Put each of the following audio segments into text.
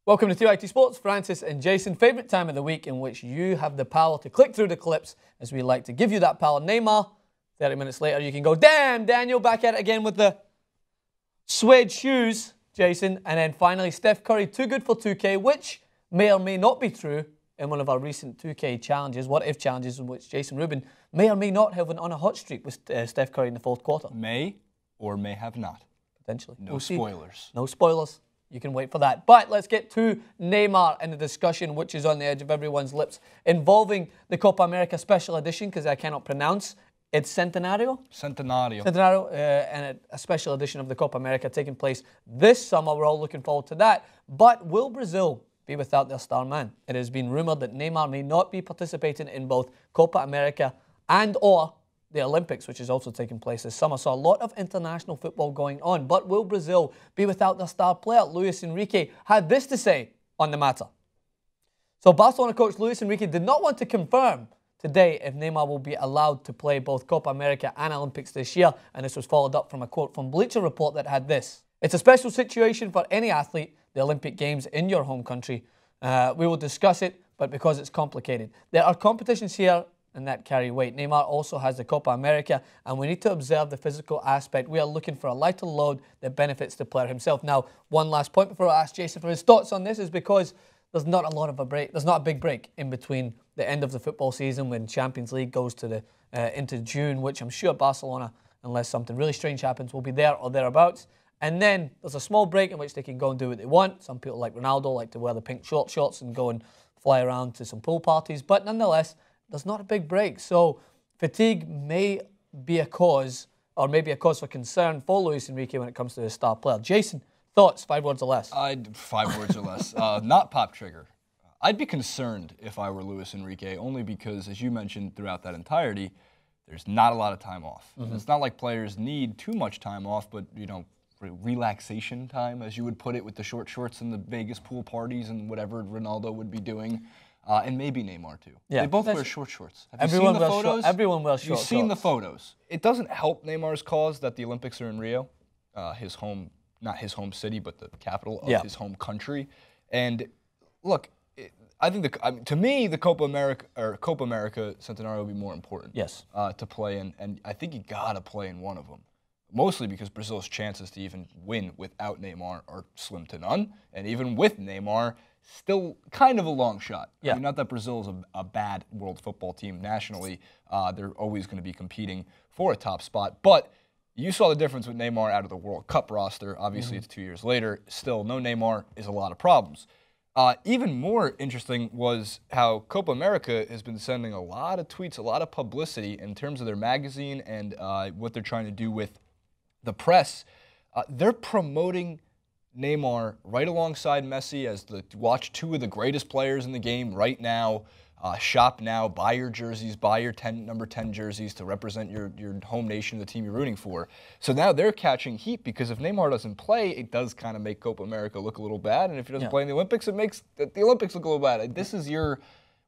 Welcome to TYT Sports, Francis and Jason. Favourite time of the week in which you have the power to click through the clips as we like to give you that power. Neymar, 30 minutes later, you can go, damn, Daniel, back at it again with the suede shoes, Jason. And then finally, Steph Curry, too good for 2K, which may or may not be true in one of our recent 2K challenges, what-if challenges, in which Jason Rubin may or may not have went on a hot streak with Steph Curry in the fourth quarter. May or may have not. Potentially. No spoilers. No spoilers. You can wait for that. But let's get to Neymar and the discussion which is on the edge of everyone's lips involving the Copa America Special Edition, because I cannot pronounce. It's Centenario? Centenario. Centenario, and a special edition of the Copa America taking place this summer. We're all looking forward to that. But will Brazil be without their star man? It has been rumoured that Neymar may not be participating in both Copa America and or the Olympics, which is also taking place this summer. So a lot of international football going on. But will Brazil be without their star player? Luis Enrique had this to say on the matter. So Barcelona coach Luis Enrique did not want to confirm today if Neymar will be allowed to play both Copa America and Olympics this year. And this was followed up from a quote from Bleacher Report that had this: "It's a special situation for any athlete, the Olympic Games in your home country. We will discuss it, but because it's complicated. There are competitions here and that carry weight. Neymar also has the Copa America, and we need to observe the physical aspect. We are looking for a lighter load that benefits the player himself." Now, one last point before I ask Jason for his thoughts on this is because there's not a lot of a break. There's not a big break in between the end of the football season when Champions League goes to the into June, which I'm sure Barcelona, unless something really strange happens, will be there or thereabouts. And then there's a small break in which they can go and do what they want. Some people like Ronaldo like to wear the pink shorts and go and fly around to some pool parties. But nonetheless, there's not a big break. So fatigue may be a cause, or maybe a cause for concern for Luis Enrique when it comes to his star player. Jason, thoughts, 5 words or less? 5 words or less. Not pop trigger. I'd be concerned if I were Luis Enrique, only because, as you mentioned throughout that entirety, there's not a lot of time off. Mm-hmm. It's not like players need too much time off, but, you know, relaxation time, as you would put it, with the short shorts and the Vegas pool parties and whatever Ronaldo would be doing. And maybe Neymar too. Yeah, they both wear short shorts. Have you seen the photos? Everyone wears short shorts. You've seen the photos. It doesn't help Neymar's cause that the Olympics are in Rio, his home, not his home city, but the capital of his home country. And look, I think to me the Copa America Centenario would be more important. Yes. To play in, and I think you gotta play in one of them. Mostly because Brazil's chances to even win without Neymar are slim to none, and even with Neymar, still kind of a long shot. Yeah. I mean, not that Brazil is a bad world football team nationally. They're always going to be competing for a top spot. But you saw the difference with Neymar out of the World Cup roster. Obviously, it's 2 years later. Still, no Neymar is a lot of problems. Even more interesting was how Copa America has been sending a lot of tweets, a lot of publicity in terms of their magazine and what they're trying to do with the press. They're promoting Neymar right alongside Messi as watch two of the greatest players in the game right now. Shop now, buy your jerseys, buy your number 10 jerseys to represent your home nation, the team you're rooting for. So now they're catching heat because if Neymar doesn't play, it does kind of make Copa America look a little bad. And if he doesn't play in the Olympics, it makes the Olympics look a little bad. This is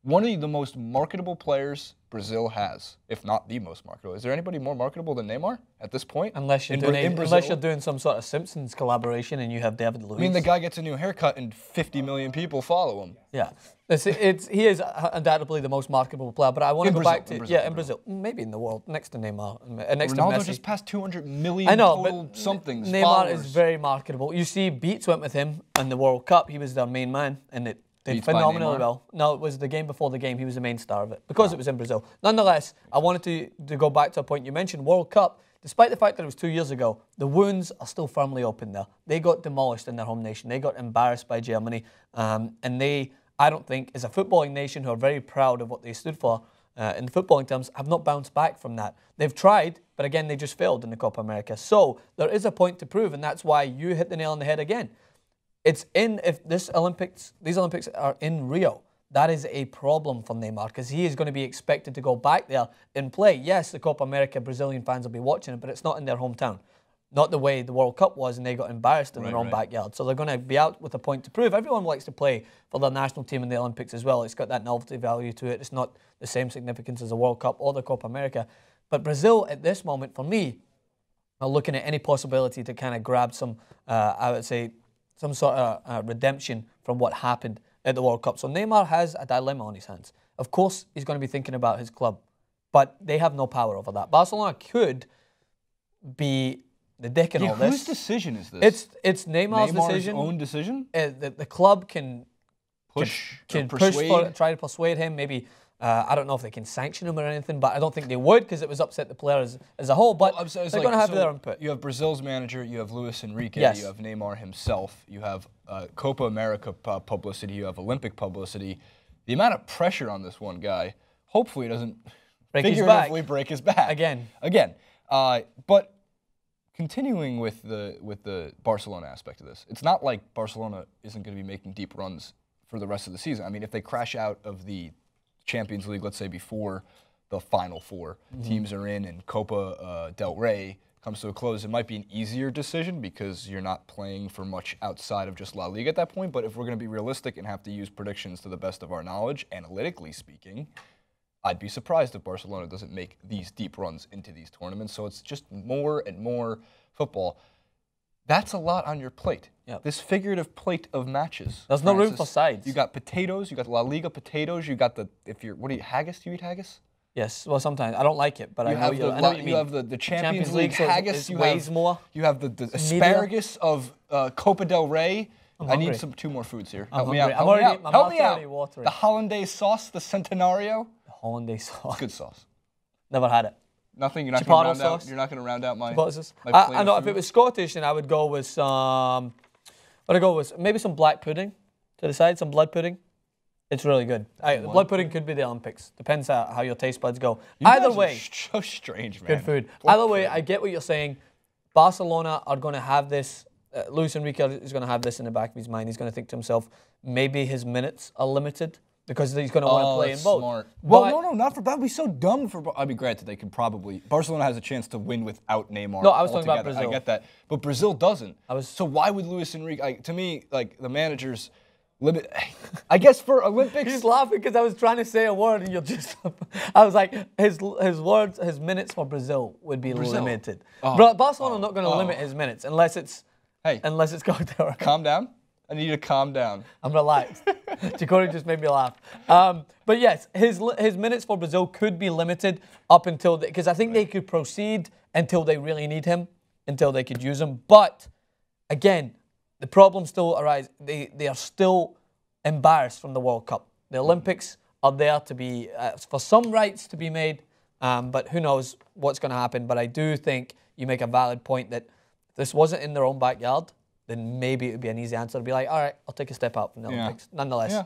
one of the most marketable players Brazil has, if not the most marketable. Is there anybody more marketable than Neymar at this point? Unless you're doing some sort of Simpsons collaboration and you have David Luiz. I mean, the guy gets a new haircut and 50 million people follow him. Yeah, he is undoubtedly the most marketable player. But I want to go back to in Brazil, maybe in the world, next to Neymar, next to Messi. Ronaldo just passed 200 million total somethings. Neymar followers. is very marketable. You see, Beats went with him in the World Cup. He was their main man, and it did phenomenally well. No, it was the game before the game. He was the main star of it because it was in Brazil. Nonetheless, I wanted to go back to a point you mentioned. World Cup, despite the fact that it was 2 years ago, the wounds are still firmly open there. They got demolished in their home nation. They got embarrassed by Germany. And they, I don't think, as a footballing nation who are very proud of what they stood for in footballing terms, have not bounced back from that. They've tried, but again, they just failed in the Copa America. So there is a point to prove, and that's why you hit the nail on the head again. If these Olympics are in Rio, that is a problem for Neymar because he is going to be expected to go back there and play. Yes, the Copa America Brazilian fans will be watching it, but it's not in their hometown. Not the way the World Cup was and they got embarrassed in their own backyard. So they're going to be out with a point to prove. Everyone likes to play for their national team in the Olympics as well. It's got that novelty value to it. It's not the same significance as the World Cup or the Copa America. But Brazil at this moment, for me, are looking at any possibility to kind of grab some, I would say, some sort of redemption from what happened at the World Cup. So Neymar has a dilemma on his hands. Of course, he's going to be thinking about his club, but they have no power over that. Barcelona could be the dick in all this. Whose decision is this? It's Neymar's decision. Own decision? The club can push for it, try to persuade him. Maybe, I don't know if they can sanction him or anything, but I don't think they would because it was upset the players as a whole. But they're going to have their input. You have Brazil's manager, you have Luis Enrique, Yes. you have Neymar himself, you have Copa America publicity, you have Olympic publicity. The amount of pressure on this one guy, hopefully it doesn't figuratively break his back. Again. But continuing with the Barcelona aspect of this, it's not like Barcelona isn't going to be making deep runs for the rest of the season. I mean, if they crash out of the Champions League, let's say before the Final Four teams are in and Copa del Rey comes to a close, it might be an easier decision because you're not playing for much outside of just La Liga at that point. But if we're going to be realistic and have to use predictions to the best of our knowledge, analytically speaking, I'd be surprised if Barcelona doesn't make these deep runs into these tournaments. So it's just more and more football. That's a lot on your plate. Yep. This figurative plate of matches. There's no room for sides. You got potatoes. You got La Liga potatoes. You got haggis? Do you eat haggis? Yes. Well, sometimes I don't like it, but I know what you mean. You have the Champions League haggis. You weighs more. You have the asparagus of Copa del Rey. I need two more foods here. Help me out. Help me out. Watering. The hollandaise sauce, the Centenario. The hollandaise sauce. It's good sauce. Never had it. Nothing. You're not going to round out. You're not going to round out my. I know if it was Scottish, then I would go with some. What I go with maybe some black pudding to the side, some blood pudding. It's really good. Blood pudding could be the Olympics. Depends how your taste buds go. Either way, so strange, man. Good food. Either way, I get what you're saying. Barcelona are going to have this. Luis Enrique is going to have this in the back of his mind. He's going to think to himself, maybe his minutes are limited because he's going to want to play in both. Smart. Well, no, not for. That would be so dumb for. I mean, granted, they could probably. Barcelona has a chance to win without Neymar. No, I was talking about Brazil. I get that, but Brazil doesn't. So why would Luis Enrique? To me, like the managers. Limit, I guess for Olympics. He's laughing because I was trying to say a word and you're just. I was like, his words, his minutes for Brazil would be limited. Barcelona not going to limit his minutes unless it's. Unless it's going to. Calm down. I need you to calm down. I'm relaxed. Chikori just made me laugh. But yes, his minutes for Brazil could be limited up until because I think they could proceed until they really need him, until they could use him. But again. The problem still arises. They are still embarrassed from the World Cup. The Olympics are there to be, for some rights to be made, but who knows what's going to happen. But I do think you make a valid point that if this wasn't in their own backyard, then maybe it would be an easy answer to be like, all right, I'll take a step out from the Olympics. Nonetheless.